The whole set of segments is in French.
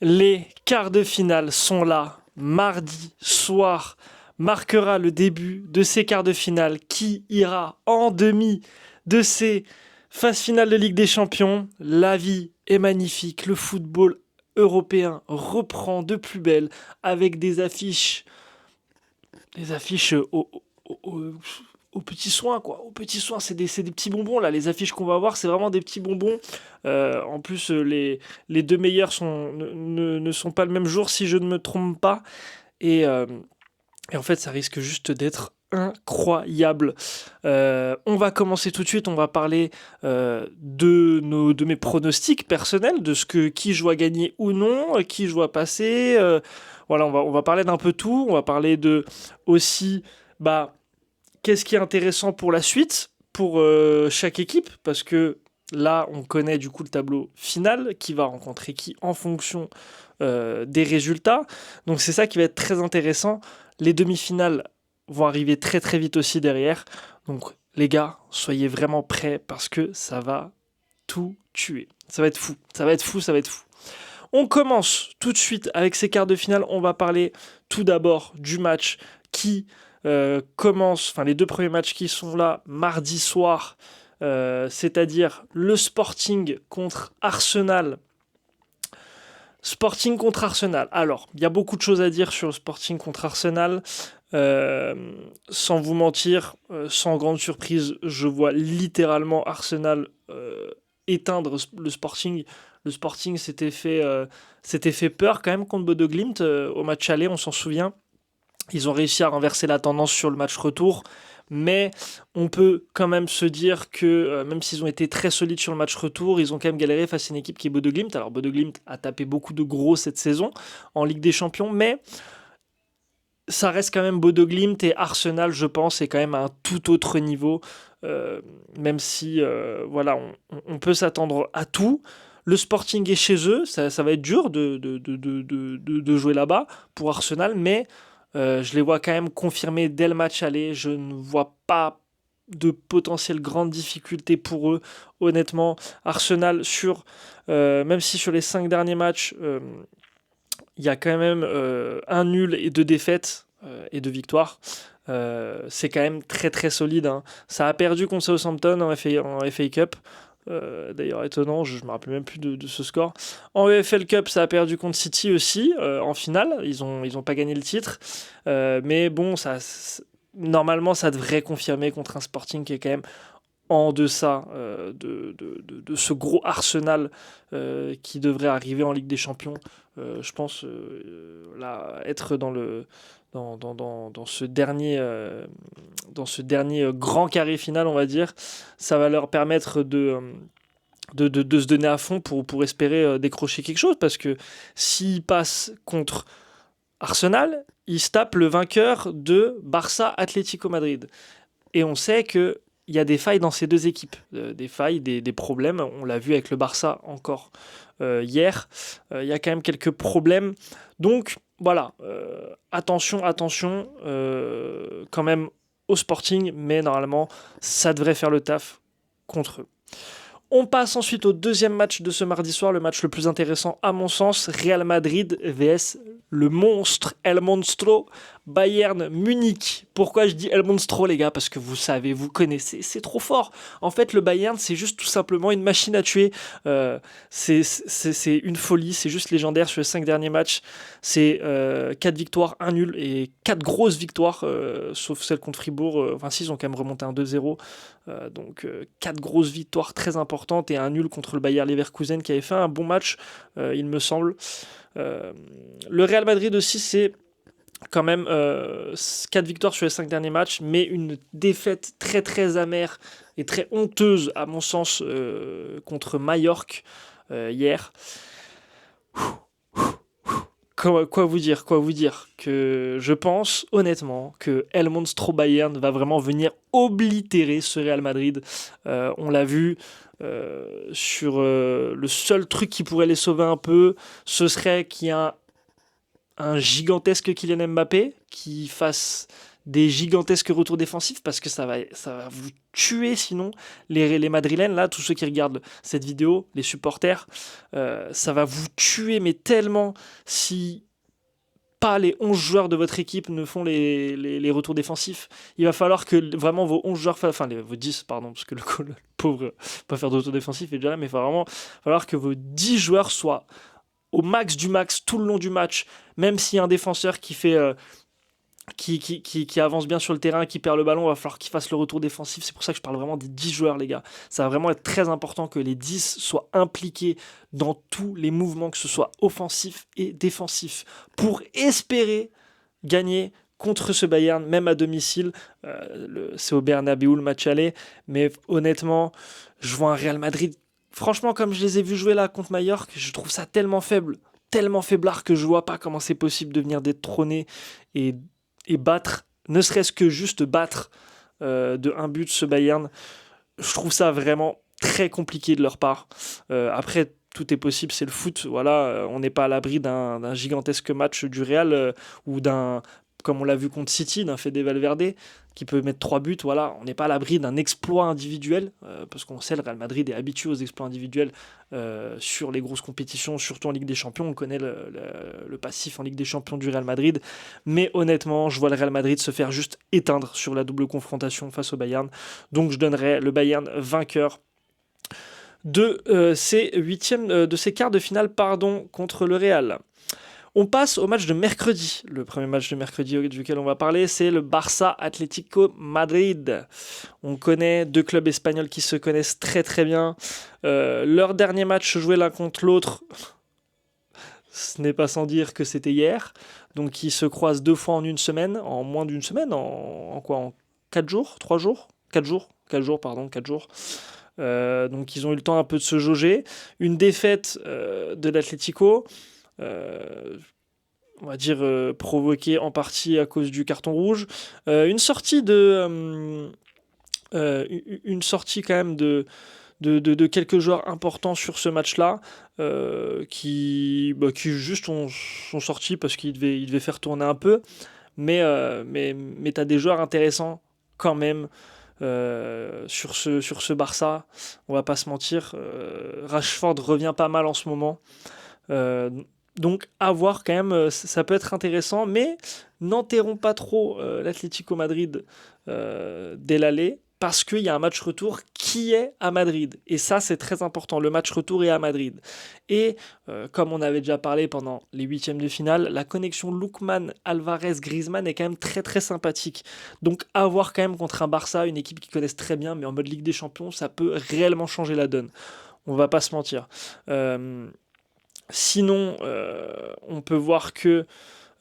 Les quarts de finale sont là. Mardi soir marquera le début de ces quarts de finale. Qui ira en demi de ces phases finales de Ligue des Champions? La vie est magnifique. Le football européen reprend de plus belle avec des affiches au petit soin, quoi. Au petit soin, c'est des petits bonbons, là. Les affiches qu'on va avoir, c'est vraiment des petits bonbons. En plus, les deux meilleurs ne sont pas le même jour, si je ne me trompe pas. Et, euh, et en fait, ça risque juste d'être incroyable. On va commencer tout de suite. On va parler de mes pronostics personnels, de qui je vois gagner ou non, qui je vois passer. Voilà, on va parler d'un peu tout. On va parler de aussi, bah, qu'est-ce qui est intéressant pour la suite, pour chaque équipe, parce que là, on connaît du coup le tableau final, qui va rencontrer qui en fonction des résultats. Donc c'est ça qui va être très intéressant. Les demi-finales vont arriver très très vite aussi derrière. Donc les gars, soyez vraiment prêts parce que ça va tout tuer. Ça va être fou, ça va être fou, ça va être fou. On commence tout de suite avec ces quarts de finale. On va parler tout d'abord du match qui commence, enfin les deux premiers matchs qui sont là mardi soir, c'est-à-dire le Sporting contre Arsenal. Sporting contre Arsenal. Alors, il y a beaucoup de choses à dire sur le Sporting contre Arsenal. Euh, Sans vous mentir, sans grande surprise, je vois littéralement Arsenal éteindre le Sporting. Le Sporting s'était fait peur quand même contre Bodo Glimt au match aller, on s'en souvient. Ils ont réussi à renverser la tendance sur le match retour, mais on peut quand même se dire que même s'ils ont été très solides sur le match retour, ils ont quand même galéré face à une équipe qui est Bodo Glimt. Alors Bodo Glimt a tapé beaucoup de gros cette saison en Ligue des Champions, mais ça reste quand même Bodo Glimt et Arsenal, je pense, est quand même à un tout autre niveau, euh, même si voilà, on peut s'attendre à tout. Le Sporting est chez eux, ça va être dur de jouer là-bas pour Arsenal, mais je les vois quand même confirmer dès le match aller. Je ne vois pas de potentielles grandes difficultés pour eux. Honnêtement, Arsenal, même si sur les 5 derniers matchs, il y a quand même un nul et 2 défaites et 2 victoires. C'est quand même très très solide, hein. Ça a perdu contre Southampton en FA Cup. D'ailleurs étonnant, je ne me rappelle même plus de ce score. En EFL Cup, ça a perdu contre City aussi en finale. Ils ont pas gagné le titre. Mais bon, normalement, ça devrait confirmer contre un Sporting qui est quand même en deçà de ce gros Arsenal qui devrait arriver en Ligue des Champions. Je pense là, être dans ce dernier grand carré final, on va dire, ça va leur permettre de se donner à fond pour espérer décrocher quelque chose. Parce que s'ils passent contre Arsenal, ils se tapent le vainqueur de Barça Atlético Madrid. Et on sait que il y a des failles dans ces deux équipes, des failles, des problèmes. On l'a vu avec le Barça encore hier. Il y a quand même quelques problèmes. Donc voilà, attention, attention quand même au Sporting, mais normalement ça devrait faire le taf contre eux. On passe ensuite au deuxième match de ce mardi soir, le match le plus intéressant à mon sens, Real Madrid vs le monstre El Monstro Bayern Munich. Pourquoi je dis El Monstro, les gars? Parce que vous savez, vous connaissez, c'est trop fort. En fait, le Bayern, c'est juste tout simplement une machine à tuer. C'est une folie, c'est juste légendaire sur les 5 derniers matchs. C'est 4 victoires, 1 nul et 4 grosses victoires, sauf celle contre Fribourg. Enfin, si, ils ont quand même remonté un 2-0. Donc 4 grosses victoires très importantes et un nul contre le Bayer Leverkusen qui avait fait un bon match, il me semble. Le Real Madrid aussi, c'est quand même 4 victoires sur les 5 derniers matchs, mais une défaite très très amère et très honteuse à mon sens contre Mallorca hier. Quoi vous dire que je pense honnêtement que El Monstro Bayern va vraiment venir oblitérer ce Real Madrid. On l'a vu sur le seul truc qui pourrait les sauver un peu, ce serait qu'il y a un gigantesque Kylian Mbappé qui fasse des gigantesques retours défensifs parce que ça va vous tuer sinon les Madrilènes, là, tous ceux qui regardent cette vidéo, les supporters, ça va vous tuer, mais tellement si pas les 11 joueurs de votre équipe ne font les retours défensifs. Il va falloir que vraiment vos 11 joueurs, enfin vos 10, pardon, parce que le pauvre pas faire de retour défensif est déjà là, mais il va vraiment falloir que vos 10 joueurs soient au max du max tout le long du match, même s'il y a un défenseur qui fait qui avance bien sur le terrain, qui perd le ballon, il va falloir qu'il fasse le retour défensif. C'est pour ça que je parle vraiment des 10 joueurs, les gars. Ça va vraiment être très important que les 10 soient impliqués dans tous les mouvements, que ce soit offensif et défensif, pour espérer gagner contre ce Bayern, même à domicile. C'est au Bernabéu le match aller, mais honnêtement, je vois un Real Madrid. Franchement, comme je les ai vus jouer là contre Mallorca, je trouve ça tellement faible, tellement faiblard que je vois pas comment c'est possible de venir détrôner et battre, ne serait-ce que juste battre de un but ce Bayern. Je trouve ça vraiment très compliqué de leur part. Après, tout est possible, c'est le foot. Voilà, on n'est pas à l'abri d'un gigantesque match du Real ou d'un, comme on l'a vu contre City, d'un Fede Valverde qui peut mettre 3 buts. Voilà, on n'est pas à l'abri d'un exploit individuel parce qu'on sait le Real Madrid est habitué aux exploits individuels sur les grosses compétitions, surtout en Ligue des Champions. On connaît le passif en Ligue des Champions du Real Madrid, mais honnêtement, je vois le Real Madrid se faire juste éteindre sur la double confrontation face au Bayern. Donc je donnerais le Bayern vainqueur de ces quarts de finale contre le Real. On passe au match de mercredi. Le premier match de mercredi duquel on va parler, c'est le Barça Atlético Madrid. On connaît deux clubs espagnols qui se connaissent très très bien. Leur dernier match joué l'un contre l'autre, ce n'est pas sans dire que c'était hier. Donc ils se croisent 2 fois en une semaine, en moins d'une semaine, en 4 jours, 3 jours 4 jours, 4 jours, pardon, 4 jours. Donc ils ont eu le temps un peu de se jauger. Une défaite de l'Atlético, on va dire provoquée en partie à cause du carton rouge. Une sortie quand même de quelques joueurs importants sur ce match-là qui juste sont sortis parce qu'ils devaient faire tourner un peu. Mais tu as des joueurs intéressants quand même sur ce Barça. On va pas se mentir. Rashford revient pas mal en ce moment. Donc à voir quand même, ça peut être intéressant, mais n'enterrons pas trop l'Atlético Madrid dès l'aller, parce qu'il y a un match retour qui est à Madrid. Et ça, c'est très important, le match retour est à Madrid. Et comme on avait déjà parlé pendant les huitièmes de finale, la connexion Lookman-Alvarez-Griezmann est quand même très très sympathique. Donc à voir quand même contre un Barça, une équipe qu'ils connaissent très bien, mais en mode Ligue des Champions, ça peut réellement changer la donne. On va pas se mentir. Sinon, on peut voir que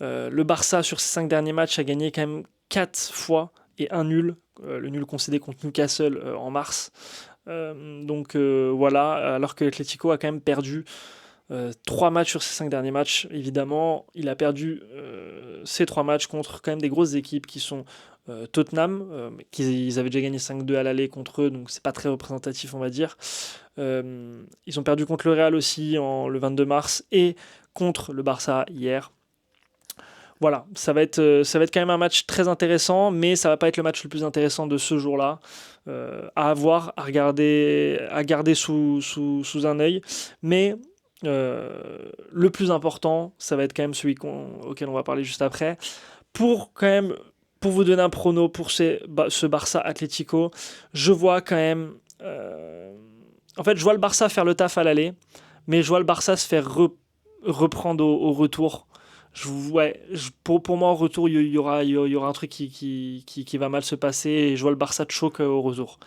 le Barça, sur ses 5 derniers matchs, a gagné quand même 4 fois et un nul. Le nul concédé contre Newcastle en mars. Donc voilà, alors que l'Atlético a quand même perdu 3 matchs sur ses 5 derniers matchs. Évidemment, il a perdu ces 3 matchs contre quand même des grosses équipes qui sont Tottenham, ils avaient déjà gagné 5-2 à l'aller contre eux, donc c'est pas très représentatif, on va dire. Ils ont perdu contre le Real aussi le 22 mars et contre le Barça hier. Voilà, ça va être quand même un match très intéressant, mais ça va pas être le match le plus intéressant de ce jour-là. À avoir, à garder sous un œil. Mais le plus important, ça va être quand même celui auquel on va parler juste après. Pour vous donner un prono pour ce Barça Atlético, je vois quand même... en fait, je vois le Barça faire le taf à l'aller, mais je vois le Barça se faire reprendre au retour. Pour moi, au retour, il y aura un truc qui va mal se passer, et je vois le Barça choke au retour.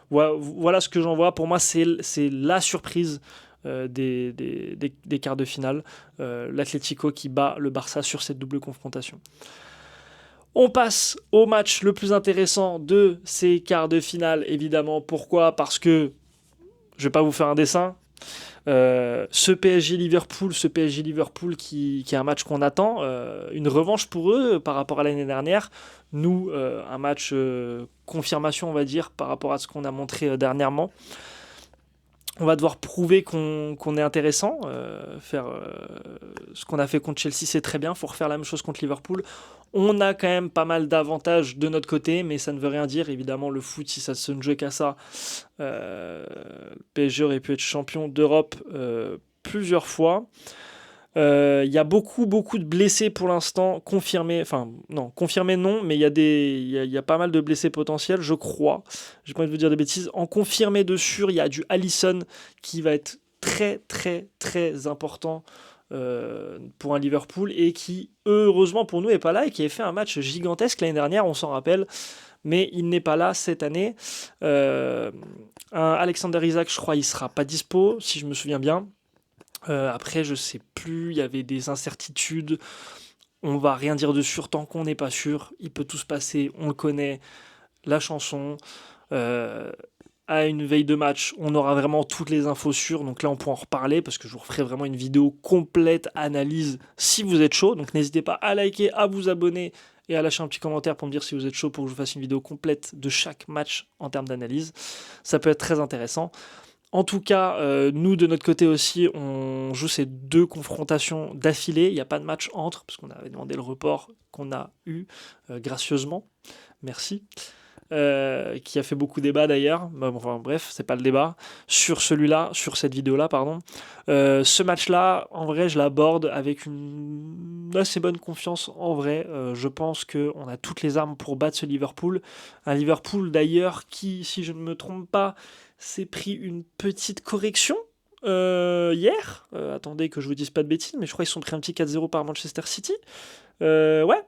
Voilà ce que j'en vois. Pour moi, c'est la surprise des quarts de finale. L'Atlético qui bat le Barça sur cette double confrontation. On passe au match le plus intéressant de ces quarts de finale, évidemment. Pourquoi ? Parce que, je vais pas vous faire un dessin, ce PSG-Liverpool qui est un match qu'on attend, une revanche pour eux par rapport à l'année dernière. Nous, un match confirmation, on va dire, par rapport à ce qu'on a montré dernièrement. On va devoir prouver qu'on est intéressant. Faire ce qu'on a fait contre Chelsea, c'est très bien. Il faut refaire la même chose contre Liverpool. On a quand même pas mal d'avantages de notre côté, mais ça ne veut rien dire. Évidemment, le foot, si ça se ne jouait qu'à ça, le PSG aurait pu être champion d'Europe plusieurs fois. Il y a beaucoup, beaucoup de blessés pour l'instant, confirmés. Enfin, non, confirmés non, mais il y a pas mal de blessés potentiels, je crois. J'ai pas envie de vous dire des bêtises. En confirmé de sûr, il y a du Alisson qui va être très, très, très important pour un Liverpool et qui, heureusement pour nous, est pas là et qui avait fait un match gigantesque l'année dernière, on s'en rappelle. Mais il n'est pas là cette année. Un Alexander Isak, je crois, il sera pas dispo, si je me souviens bien. Après, je sais plus, il y avait des incertitudes. On va rien dire de sûr tant qu'on n'est pas sûr. Il peut tout se passer, on le connaît. La chanson. Euh, à une veille de match, on aura vraiment toutes les infos sûres. Donc là, on pourra en reparler parce que je vous referai vraiment une vidéo complète, analyse, si vous êtes chaud. Donc n'hésitez pas à liker, à vous abonner et à lâcher un petit commentaire pour me dire si vous êtes chaud pour que je vous fasse une vidéo complète de chaque match en termes d'analyse. Ça peut être très intéressant. En tout cas, nous de notre côté aussi, on joue ces 2 confrontations d'affilée. Il n'y a pas de match entre, parce qu'on avait demandé le report qu'on a eu gracieusement. Merci. Qui a fait beaucoup débat d'ailleurs. Bon, enfin, bref, c'est pas le débat. Sur celui-là, sur cette vidéo-là, pardon. Ce match-là, en vrai, je l'aborde avec une assez bonne confiance. En vrai, je pense qu'on a toutes les armes pour battre ce Liverpool. Un Liverpool d'ailleurs qui, si je ne me trompe pas, s'est pris une petite correction hier. Attendez que je vous dise pas de bêtises, mais je crois qu'ils sont pris un petit 4-0 par Manchester City. Ouais.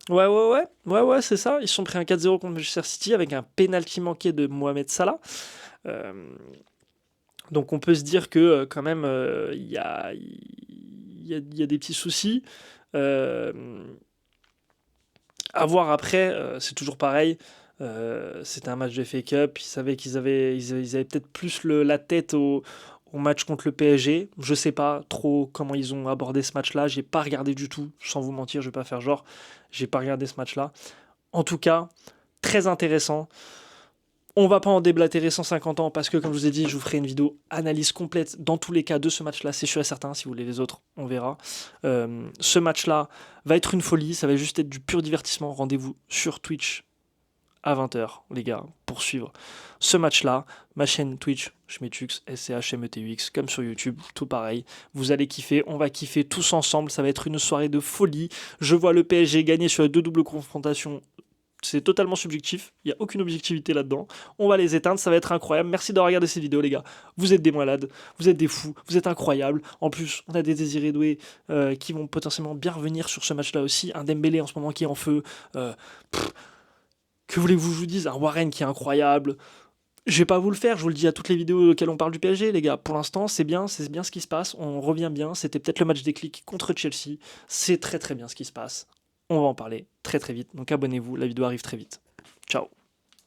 Ouais, c'est ça. Ils se sont pris un 4-0 contre Manchester City avec un penalty manqué de Mohamed Salah. Euh, donc on peut se dire que quand même, il y a des petits soucis. Euh, à voir après, c'est toujours pareil. C'était un match de FA Cup. Ils savaient ils avaient peut-être plus la tête au match contre le PSG. Je sais pas trop comment ils ont abordé ce match-là. J'ai pas regardé du tout, sans vous mentir, je vais pas faire genre. J'ai pas regardé ce match-là. En tout cas, très intéressant. On va pas en déblatérer 150 ans parce que, comme je vous ai dit, je vous ferai une vidéo analyse complète dans tous les cas de ce match-là. C'est sûr et certain. Si vous voulez les autres, on verra. Ce match-là va être une folie. Ça va juste être du pur divertissement. Rendez-vous sur Twitch à 20h, les gars, pour suivre ce match-là. Ma chaîne Twitch, Schmetux, SCHMETUX, comme sur YouTube, tout pareil. Vous allez kiffer, on va kiffer tous ensemble. Ça va être une soirée de folie. Je vois le PSG gagner sur les 2 doubles confrontations. C'est totalement subjectif, il n'y a aucune objectivité là-dedans. On va les éteindre, ça va être incroyable. Merci d'avoir regardé cette vidéo, les gars. Vous êtes des malades, vous êtes des fous, vous êtes incroyables. En plus, on a des désirés doués qui vont potentiellement bien revenir sur ce match-là aussi. Un Dembélé en ce moment qui est en feu. Que voulez-vous que je vous dise? Un Warren qui est incroyable. Je vais pas vous le faire, je vous le dis à toutes les vidéos auxquelles on parle du PSG, les gars. Pour l'instant, c'est bien ce qui se passe. On revient bien. C'était peut-être le match déclic contre Chelsea. C'est très très bien ce qui se passe. On va en parler très très vite. Donc abonnez-vous, la vidéo arrive très vite. Ciao.